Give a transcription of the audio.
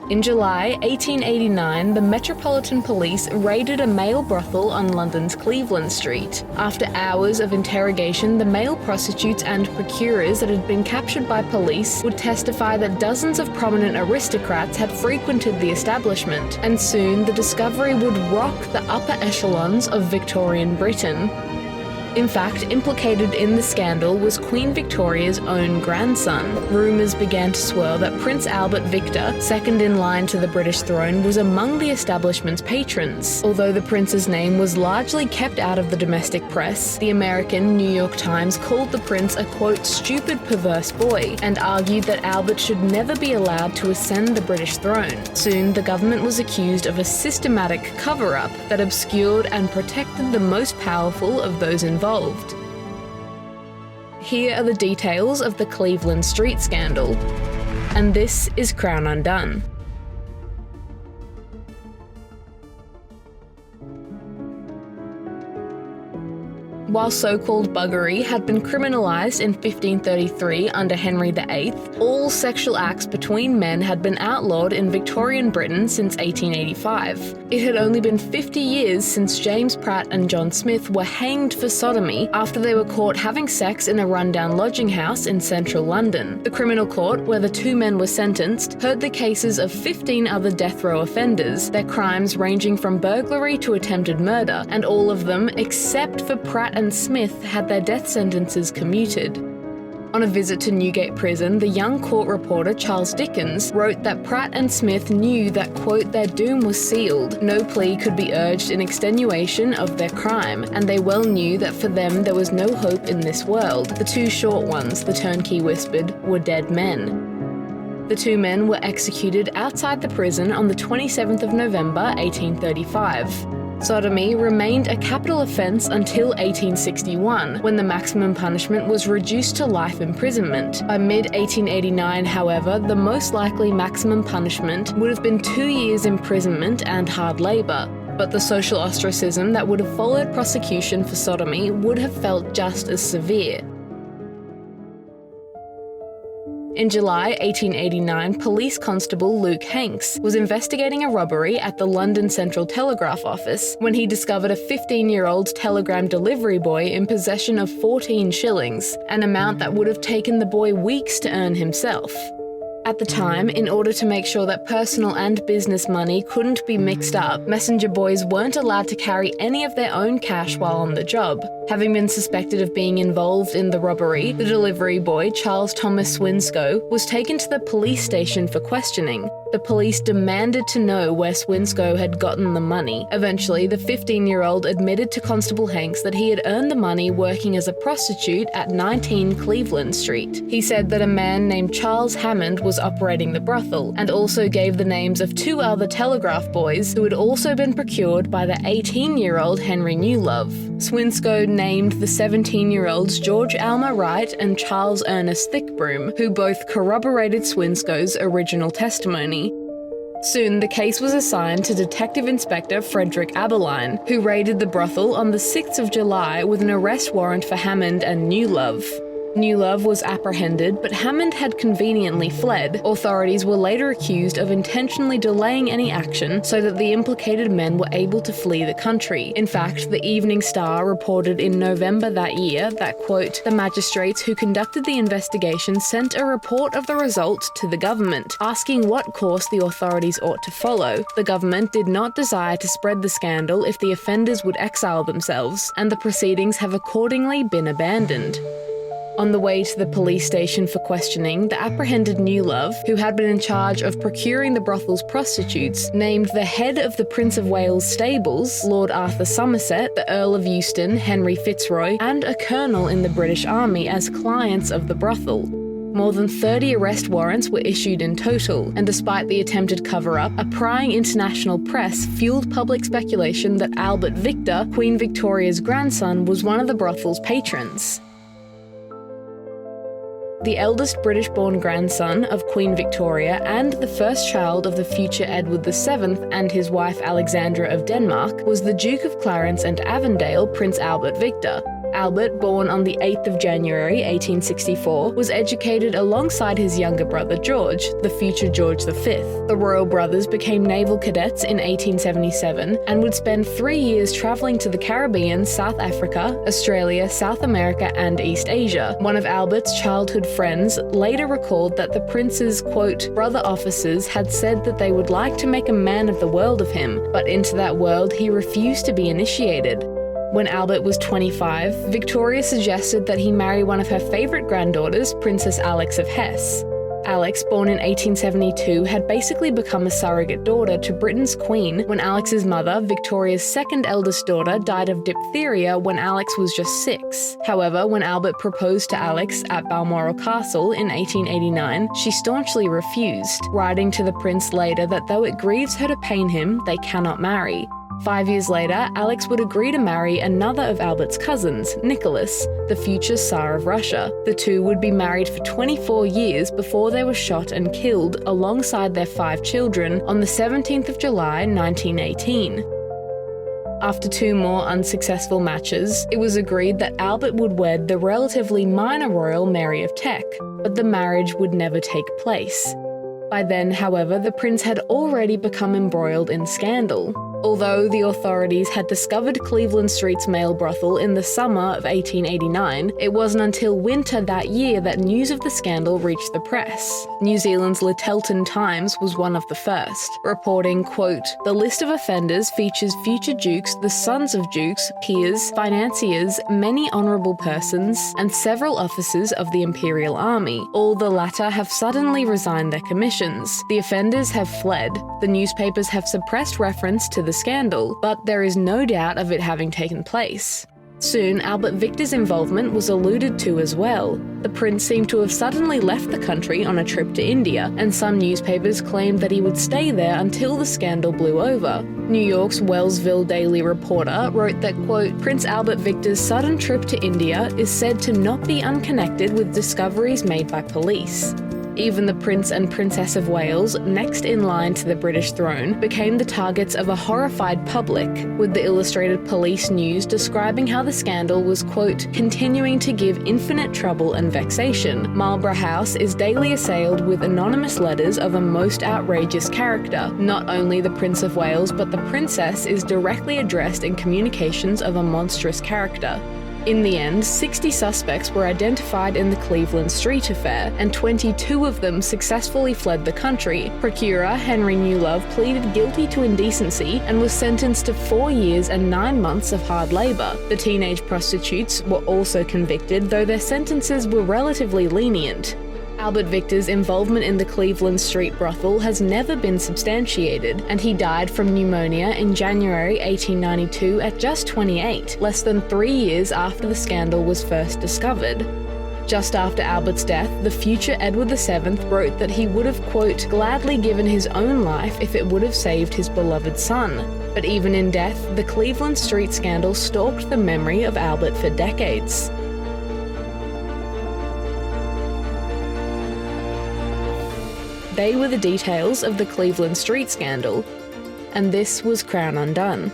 In July 1889, the Metropolitan Police raided a male brothel on London's Cleveland Street. After hours of interrogation, the male prostitutes and procurers that had been captured by police would testify that dozens of prominent aristocrats had frequented the establishment, and soon the discovery would rock the upper echelons of Victorian Britain. In fact, implicated in the scandal was Queen Victoria's own grandson. Rumours began to swirl that Prince Albert Victor, second in line to the British throne, was among the establishment's patrons. Although the prince's name was largely kept out of the domestic press, the American New York Times called the prince a, quote, stupid perverse boy, and argued that Albert should never be allowed to ascend the British throne. Soon, the government was accused of a systematic cover-up that obscured and protected the most powerful of those involved. Here are the details of the Cleveland Street scandal, and this is Crown Undone. While so-called buggery had been criminalised in 1533 under Henry VIII, all sexual acts between men had been outlawed in Victorian Britain since 1885. It had only been 50 years since James Pratt and John Smith were hanged for sodomy after they were caught having sex in a rundown lodging house in central London. The criminal court, where the two men were sentenced, heard the cases of 15 other death row offenders, their crimes ranging from burglary to attempted murder, and all of them, except for Pratt and Smith, had their death sentences commuted. On a visit to Newgate Prison, the young court reporter Charles Dickens wrote that Pratt and Smith knew that, quote, their doom was sealed, no plea could be urged in extenuation of their crime, and they well knew that for them there was no hope in this world. The two short ones, the turnkey whispered, were dead men. The two men were executed outside the prison on the 27th of November 1835. Sodomy remained a capital offence until 1861, when the maximum punishment was reduced to life imprisonment. By mid-1889, however, the most likely maximum punishment would have been 2 years imprisonment and hard labour, but the social ostracism that would have followed prosecution for sodomy would have felt just as severe. In July 1889, Police Constable Luke Hanks was investigating a robbery at the London Central Telegraph Office when he discovered a 15-year-old telegram delivery boy in possession of 14 shillings, an amount that would have taken the boy weeks to earn himself. At the time, in order to make sure that personal and business money couldn't be mixed up, messenger boys weren't allowed to carry any of their own cash while on the job. Having been suspected of being involved in the robbery, the delivery boy, Charles Thomas Swinscoe, was taken to the police station for questioning. The police demanded to know where Swinscoe had gotten the money. Eventually, the 15-year-old admitted to Constable Hanks that he had earned the money working as a prostitute at 19 Cleveland Street. He said that a man named Charles Hammond was operating the brothel, and also gave the names of two other telegraph boys who had also been procured by the 18-year-old Henry Newlove. Swinscoe named the 17-year-olds George Alma Wright and Charles Ernest Thickbroom, who both corroborated Swinscoe's original testimony. Soon, the case was assigned to Detective Inspector Frederick Aberline, who raided the brothel on the 6th of July with an arrest warrant for Hammond and Newlove. Newlove was apprehended, but Hammond had conveniently fled. Authorities were later accused of intentionally delaying any action so that the implicated men were able to flee the country. In fact, the Evening Star reported in November that year that, quote, the magistrates who conducted the investigation sent a report of the result to the government, asking what course the authorities ought to follow. The government did not desire to spread the scandal if the offenders would exile themselves, and the proceedings have accordingly been abandoned. On the way to the police station for questioning, the apprehended Newlove, who had been in charge of procuring the brothel's prostitutes, named the head of the Prince of Wales stables, Lord Arthur Somerset, the Earl of Euston, Henry Fitzroy, and a colonel in the British Army as clients of the brothel. More than 30 arrest warrants were issued in total, and despite the attempted cover-up, a prying international press fueled public speculation that Albert Victor, Queen Victoria's grandson, was one of the brothel's patrons. The eldest British-born grandson of Queen Victoria and the first child of the future Edward VII and his wife Alexandra of Denmark was the Duke of Clarence and Avondale, Prince Albert Victor. Albert, born on the 8th of January 1864, was educated alongside his younger brother George, the future George V. The royal brothers became naval cadets in 1877 and would spend 3 years travelling to the Caribbean, South Africa, Australia, South America and East Asia. One of Albert's childhood friends later recalled that the prince's, quote, brother officers had said that they would like to make a man of the world of him, but into that world he refused to be initiated. When Albert was 25, Victoria suggested that he marry one of her favourite granddaughters, Princess Alix of Hesse. Alix, born in 1872, had basically become a surrogate daughter to Britain's queen when Alix's mother, Victoria's second eldest daughter, died of diphtheria when Alix was just 6. However, when Albert proposed to Alix at Balmoral Castle in 1889, she staunchly refused, writing to the prince later that though it grieves her to pain him, they cannot marry. 5 years later, Alix would agree to marry another of Albert's cousins, Nicholas, the future Tsar of Russia. The two would be married for 24 years before they were shot and killed alongside their 5 children on the 17th of July 1918. After 2 more unsuccessful matches, it was agreed that Albert would wed the relatively minor royal Mary of Teck, but the marriage would never take place. By then, however, the prince had already become embroiled in scandal. Although the authorities had discovered Cleveland Street's male brothel in the summer of 1889, it wasn't until winter that year that news of the scandal reached the press. New Zealand's Lyttelton Times was one of the first, reporting, quote, "The list of offenders features future dukes, the sons of dukes, peers, financiers, many honourable persons, and several officers of the Imperial Army. All the latter have suddenly resigned their commissions. The offenders have fled. The newspapers have suppressed reference to the scandal, but there is no doubt of it having taken place." Soon, Albert Victor's involvement was alluded to as well. The prince seemed to have suddenly left the country on a trip to India, and some newspapers claimed that he would stay there until the scandal blew over. New York's Wellsville Daily Reporter wrote that, quote, "Prince Albert Victor's sudden trip to India is said to not be unconnected with discoveries made by police." Even the Prince and Princess of Wales, next in line to the British throne, became the targets of a horrified public, with the Illustrated Police News describing how the scandal was, quote, "continuing to give infinite trouble and vexation. Marlborough House is daily assailed with anonymous letters of a most outrageous character. Not only the Prince of Wales, but the Princess is directly addressed in communications of a monstrous character." In the end, 60 suspects were identified in the Cleveland Street affair, and 22 of them successfully fled the country. Procurer Henry Newlove pleaded guilty to indecency and was sentenced to 4 years and 9 months of hard labour. The teenage prostitutes were also convicted, though their sentences were relatively lenient. Albert Victor's involvement in the Cleveland Street brothel has never been substantiated, and he died from pneumonia in January 1892 at just 28, less than 3 years after the scandal was first discovered. Just after Albert's death, the future Edward VII wrote that he would have, quote, "gladly given his own life if it would have saved his beloved son." But even in death, the Cleveland Street scandal stalked the memory of Albert for decades. They were the details of the Cleveland Street scandal, and this was Crown Undone.